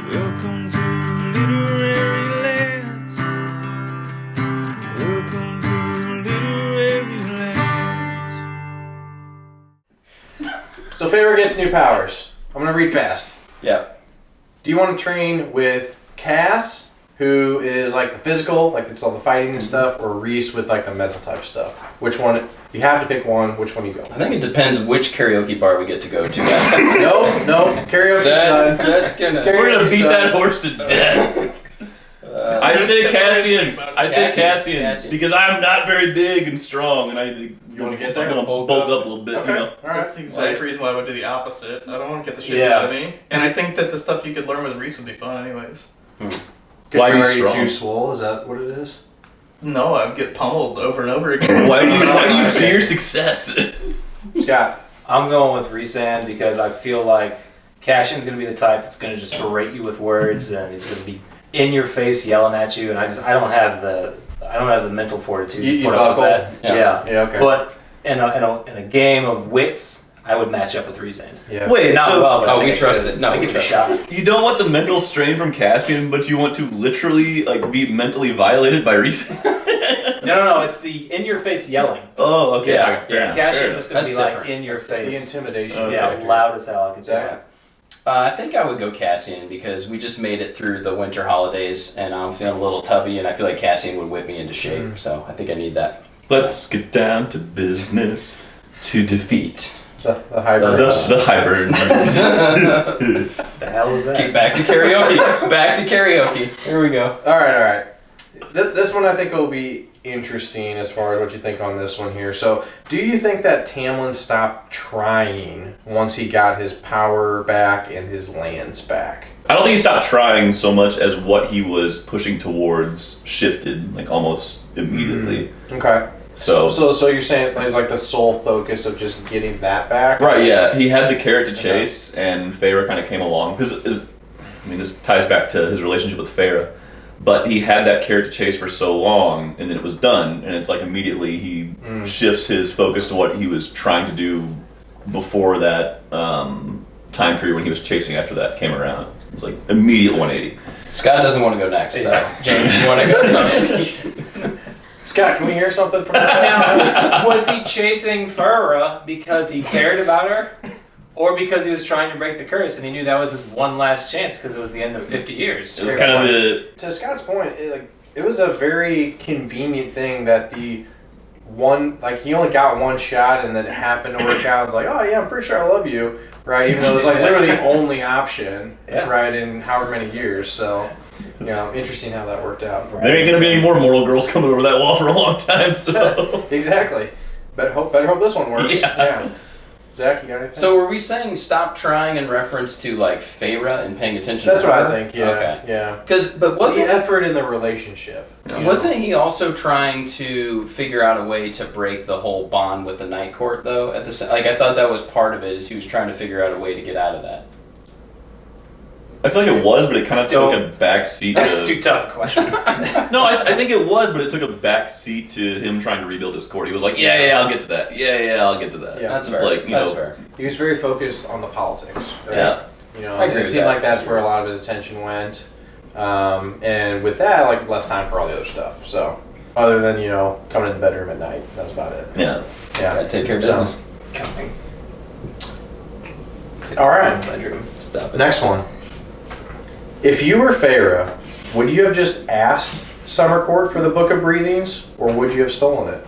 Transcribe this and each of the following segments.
Welcome to Literary Lands. Welcome to Literary Lands. So Feyre gets new powers. I'm gonna read fast. Yeah. Do you want to train with Cass, who is like the physical, like it's all the fighting and stuff, or Reese with like the mental type stuff? Which one? If you have to pick one, which one you go? I think it depends which karaoke bar we get to go to. No, karaoke's done. That's gonna. We're gonna beat done. that horse to death. I say Cassian. I say Cassian because I'm not very big and strong, and You want to get there? I'm gonna bulk up a little bit, Okay. you know. All right. That's the exact reason why I would do the opposite. I don't want to get the shit Yeah. out of me. And I think that the stuff you could learn with Reese would be fun anyways. Because Why you're are you already strong? too swole. Is that what it is? No, I'd get pummeled over and over again. Why do you fear success? Scott. I'm going with Rhysand because I feel like Cassian's going to be the type that's going to just berate you with words and he's going to be in your face yelling at you, and I don't have the mental fortitude You to put up with buckle? that. Yeah. Yeah. Okay. But in a game of wits, I would match up with Rhysand. yeah. Wait, Not so well, but I oh, think we I trust could. it. No, I we give it a trust shot. you don't want the mental strain from Cassian, but you want to literally like be mentally violated by Reese? No, it's the in your face yelling. Oh, okay. Yeah, Fair enough, fair Cassian's enough. just going to That's be like different. in your The face. intimidation. Okay. Yeah, factor. loud as hell. I can tell Zach? that. I think I would go Cassian because we just made it through the winter holidays and I'm feeling a little tubby and I feel like Cassian would whip me into shape. So I think I need that. Let's get down to business to defeat The hybrid. the hybrids. The hell is that? Get back to karaoke. Back to karaoke. Here we go. All right. This one I think will be interesting as far as what you think on this one here. So, do you think that Tamlin stopped trying once he got his power back and his lands back? I don't think he stopped trying so much as what he was pushing towards shifted like almost immediately. Okay. So you're saying it's like the sole focus of just getting that back? right, yeah, he had the carrot to chase, and Feyre kind of came along because this ties back to his relationship with Feyre. But he had that carrot to chase for so long, and then it was done, and it's like immediately he shifts his focus to what he was trying to do before that time period when he was chasing after that came around. It was like immediate 180. Scott doesn't want to go next, so James, you want to go next? Scott, can we hear something from this? Now, was he chasing Feyre because he cared about her? Or because he was trying to break the curse and he knew that was his one last chance because it was the end of 50 years? It was kind of the To Scott's point, it was a very convenient thing that he only got one shot and then it happened to work out. It's like, oh yeah, I'm pretty sure I love you, right? Even though it was like literally the only option, Yeah. right, in however many years. So, interesting how that worked out. Right? there ain't gonna be any more mortal girls coming over that wall for a long time. So Exactly. Better hope this one works. Yeah. Zach, you got anything? So were we saying stop trying in reference to like Feyre and paying attention That's to what her? I think. Yeah. Okay. Yeah. But What's the wasn't effort in the relationship? Wasn't he also trying to figure out a way to break the whole bond with the Night Court though? At the I thought that was part of it. Is he was trying to figure out a way to get out of that. I feel like it was, but it kind of took a back seat. That's too tough a question. No, I think it was, but it took a back seat to him trying to rebuild his court. He was like, yeah, I'll get to that. Yeah, I'll get to that. Yeah. That's It's fair. like, you That's know, fair. He was very focused on the politics. Right? Yeah. I agree It with seemed that. like that's where a lot of his attention went. And with that, like less time for all the other stuff. So, other than coming in the bedroom at night, that's about it. Yeah. Gotta take care of So- business. All right. Bedroom. Stop it. Next one. If you were Feyre, would you have just asked Summer Court for the Book of Breathings, or would you have stolen it?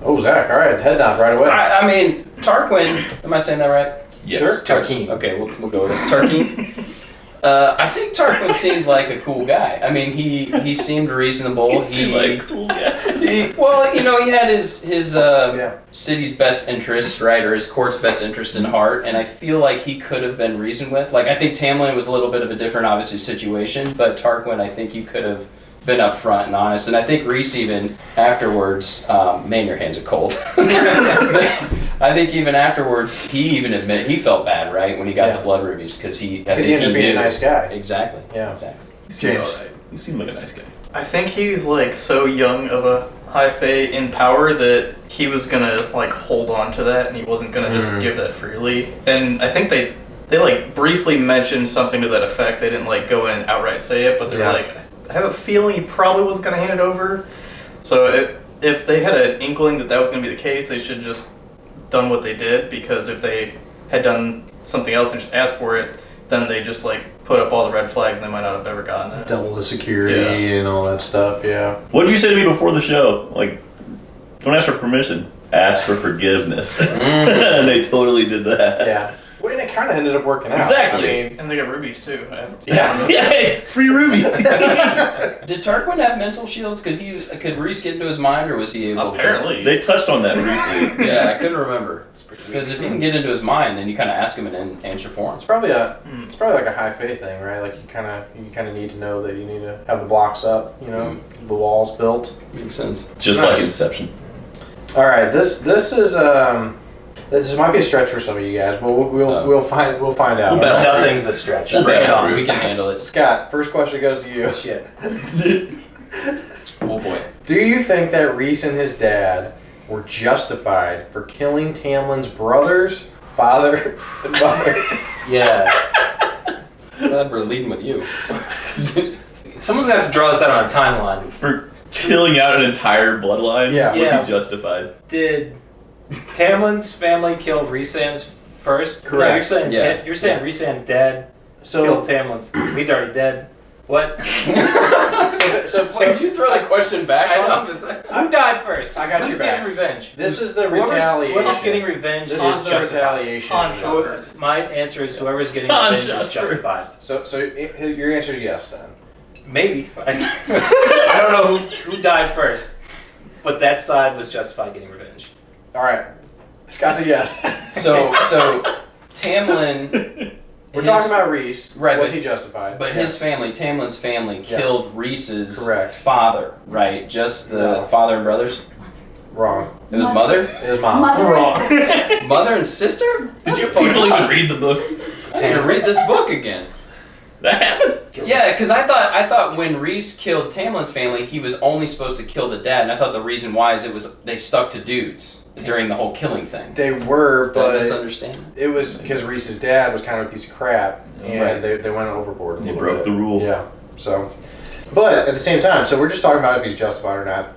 Oh, Zach. All right, head nod right away. I mean, Tarquin. Am I saying that right? Yes. Sure. Tarquin. Okay, we'll go with it. Tarquin. I think Tarquin seemed like a cool guy. I mean, he seemed reasonable. cool guy. He had his Yeah. city's best interests, right, or his court's best interest in heart, and I feel like he could have been reasoned with. Like, I think Tamlin was a little bit of a different, obviously, situation, but Tarquin, I think you could have been upfront and honest, and I think Reese even afterwards, man, your hands are cold. I think even afterwards, he even admitted he felt bad, right, when he got the blood rubies, because he ended up being a nice guy. Exactly. Yeah. Exactly. He seemed James. alright. He seemed like a nice guy. I think he's like so young of a high fae in power that he was gonna like hold on to that and he wasn't gonna just give that freely. And I think they like briefly mentioned something to that effect. They didn't like go in and outright say it, but they're Yeah. like, I have a feeling he probably wasn't going to hand it over. So if they had an inkling that was going to be the case, they should just done what they did, because if they had done something else and just asked for it, then they just like put up all the red flags and they might not have ever gotten it. Double the security and all that stuff. Yeah. What did you say to me before the show? Like, don't ask for permission. Ask for forgiveness. And they totally did that. Yeah. Well, and it kind of ended up working out. Exactly. I mean, And they got rubies too. yeah. Yay! Free Ruby. Did Tarquin have mental shields? Could Reese get into his mind, or was he able Apparently. They touched on that briefly. to? Yeah, I couldn't remember. Because if you can get into his mind, then you kind of ask him and answer for him. It's probably like a high faith thing, right? Like you kind of need to know that you need to have the blocks up, you know, the walls built. Makes sense. Just like Inception. All right, this might be a stretch for some of you guys, but we'll find out. We'll battle. Nothing's a stretch. That's Bring it fine. on. We can handle it. Scott, first question goes to you. Shit. Oh boy. Do you think that Reese and his dad were justified for killing Tamlin's brothers, father, and mother? Yeah. Glad we're leading with you. Someone's gonna have to draw this out on a timeline. For killing out an entire bloodline? Yeah. Was Yeah. he justified? Did Tamlin's family kill Rhysand's first? Correct. Yeah, you're saying Yeah. Rhysand's dad So, killed Tamlin's. He's already dead. What? so Did you throw the question back I on know. him? Who died first? I got Who's your back. getting revenge? this is the Whoever's retaliation. getting revenge This is is the justified. retaliation. Han shot Whoever- first. My answer is whoever's getting Han revenge shot is justified. So your answer is yes then. Maybe. I don't know who died first, but that side was justified getting revenge. All right, Scott's a yes. So Tamlin. We're talking about Reese. Right, Was but- he justified? But his family, Tamlin's family, Yeah. killed Reese's Correct. father, right? Just the No. father and brothers? Wrong. It was mother? His mom. Mother Wrong. and sister. Mother and sister? Did you people even read the book? I need to read this book again. That happened? Yeah, because I thought when Reese killed Tamlin's family, he was only supposed to kill the dad, and I thought the reason why is they stuck to dudes during the whole killing thing. They were, Did I but misunderstand? it was because Reese's dad was kind of a piece of crap, and Right. they went overboard. a They little broke bit. the rule. Yeah. So, but at the same time, so we're just talking about if he's justified or not.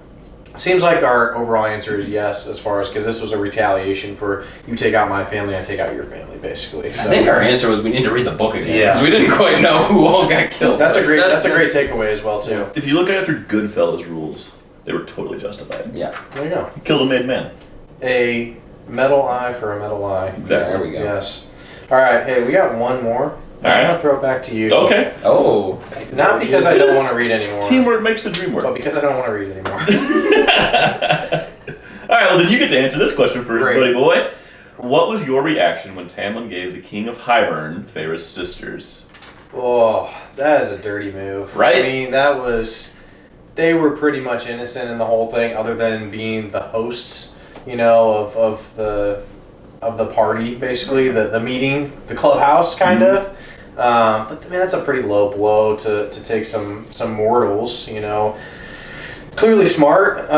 Seems like our overall answer is yes, as far as because this was a retaliation for you take out my family, I take out your family, basically. So, I think our answer was we need to read the book again Yeah. because we didn't quite know who all got killed. that's a great That- great takeaway as well too. If you look at it through Goodfellas rules, they were totally justified. Yeah, There you go. He killed a made man. A metal eye for a metal eye. Exactly. there we go. Yes. All right. Hey, we got one more. All right. I'm gonna throw it back to you. Okay. Oh, Not because I don't want to read anymore. Teamwork makes the dream But work. because I don't want to read anymore. All right, well then you get to answer this question first, Great. buddy boy. What was your reaction when Tamlin gave the King of Hybern Feyre's sisters? Oh, that is a dirty move. Right? I mean, that was. They were pretty much innocent in the whole thing, other than being the hosts, you know, of the party, basically the meeting, the clubhouse, kind of. But man, that's a pretty low blow to take some mortals, you know. Clearly smart,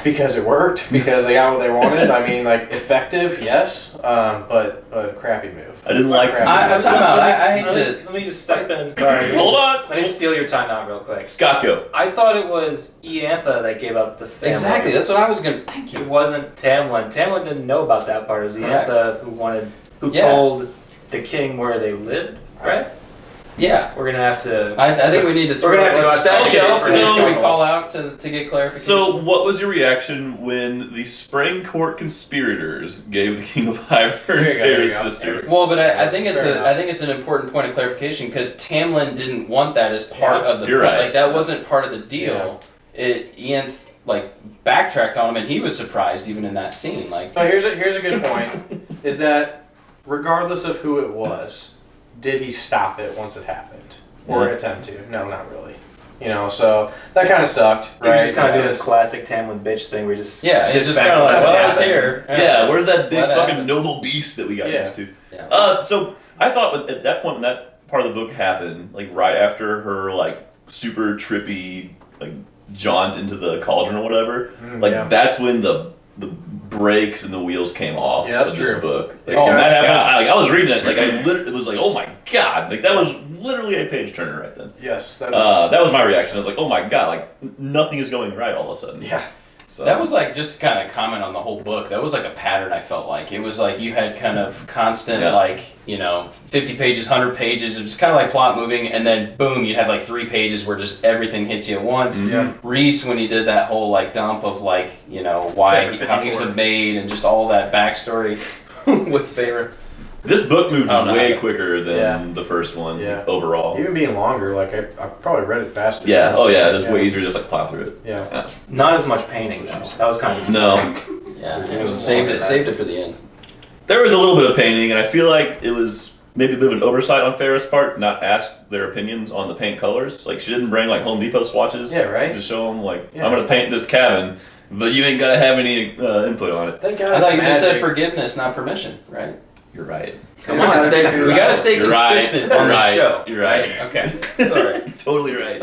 because it worked, because they got what they wanted. I mean, like, effective, yes, but crappy move. I didn't like Crappy I'm move. talking about. I hate let to. me, let me just step in. Sorry. Hold on. Let me steal your timeout real quick. Scott, go. I thought it was Iantha that gave up the family. Exactly. That's what I was gonna. Thank It you. wasn't Tamlin. Tamlin didn't know about that part. It was Correct. Iantha who Yeah. told the king where they lived, right? Yeah. We're gonna have to. I think we need to throw We're gonna have to go outside let's and get it shelf for and next then we time. call out to get clarification. So, what was your reaction when the Spring Court conspirators gave the King of Hybern There you go, there you Feyre's go. sisters? Well, but I think it's Fair I think it's an important point of clarification because Tamlin didn't want that as part Yeah, of the you're plan. right. Like that wasn't part of the deal. Ian backtracked on him and he was surprised even in that scene. Like So here's a good point, is that regardless of who it was, did he stop it once it happened? Or Yeah. attempt to? No, not really. You know, so that kind of sucked, He right? was just kind of doing Because- this classic Tamlin bitch thing where he just yeah, sits it's just back kind of and like lets it well, it's happen. here. Yeah, where's that big Let it fucking happen. noble beast that we got Yeah. used to? Yeah. So I thought at that point when that part of the book happened, like right after her like super trippy like jaunt into the cauldron or whatever, like yeah. that's when the brakes and the wheels came off. Yeah, that's of this true. book. Like, Oh when my that happened, gosh. I was reading it. Like it was like, oh my god! Like that was literally a page turner right then. Yes, that That was my reaction. I was like, oh my god! Like nothing is going right all of a sudden. yeah. So That was like, just to kind of comment on the whole book, that was like a pattern I felt like. It was like you had kind of constant, Yeah. like, 50 pages, 100 pages. It was kind of like plot moving, and then boom, you'd have like 3 pages where just everything hits you at once. Mhm. Yeah. Reese, when he did that whole like dump of like, why, Chapter how he was 54. a maid and just all that backstory with Feyre. this book moved I don't know. way quicker than Yeah. the first one Yeah. overall. Even being longer, like I probably read it faster. Yeah. Oh yeah. That's That's way easier to just like plow through it. Yeah. Not as much painting though. That was kind of No. Yeah, and it was saved it for the end. There was a little bit of painting, and I feel like it was maybe a bit of an oversight on Farrah's part, not ask their opinions on the paint colors. Like she didn't bring like Home Depot swatches. Yeah, right. To show them like Yeah. I'm gonna paint this cabin, but you ain't gotta have any input on it. Thank God. I thought you it's just said magic. forgiveness, not permission, right? You're right. Come on, we gotta stay You're right. consistent You're on this right. show. You're right. Okay, it's all right. Totally right.